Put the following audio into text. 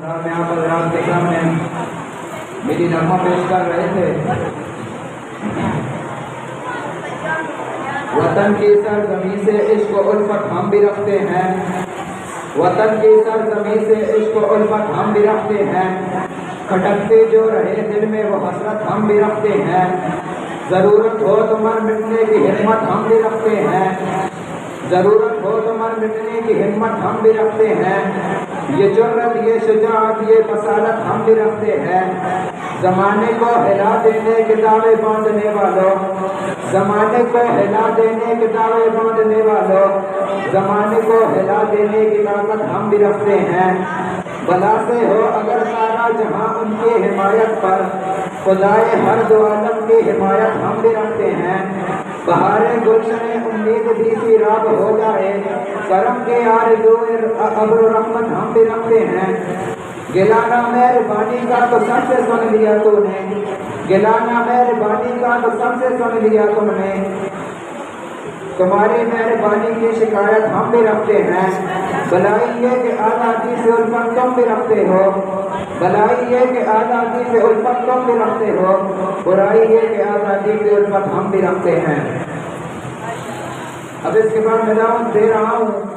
میں آپ حضرات کے سامنے میری نغمہ پیش کر رہے تھے. وطن کی سرزمین سے عشق و الفت ہم بھی رکھتے ہیں. وطن کی سرزمین سے عشق و الفت ہم بھی رکھتے ہیں. کھٹکتے جو رہے دل میں وہ حسرت ہم بھی رکھتے ہیں. ضرورت ہو تو مر مٹنے کی ہمت ہم بھی رکھتے ہیں. ضرورت ہو تو مر مٹنے کی ہمت ہم بھی رکھتے ہیں. یہ جرأت یہ شجاعت یہ بصارت ہم بھی رکھتے ہیں. زمانے کو ہلا دینے کے دعوے باندھنے والوں, زمانے کو ہلا دینے کے دعوے باندھنے والوں, زمانے کو ہلا دینے کی طاقت ہم بھی رکھتے ہیں. بلا سے ہو اگر سارا جہاں ان کی حمایت پر, خدائے ہر دو عالم کی حمایت ہم بھی رکھتے ہیں. بہاریں گلشن امید بھی سیراب ہو جائے, کرم کے آرزو ابر و رحمت ہم بھی رکھتے ہیں. گلانہ مہربانی کا تو سب سے سن لیا تو نے, گلانہ مہربانی کا تو سب سے سن لیا تم نے. تمہاری مہربانی کی شکایت ہم بھی رکھتے ہیں. بلائی یہ کہ آزادی سے الفت تم بھی رکھتے ہو, بلائی یہ کہ آزادی سے الفت تم بھی رکھتے ہو, برائی یہ کہ آزادی سے الفت ہم بھی رکھتے ہیں. اب اس کے بعد میں دعوت دے رہا ہوں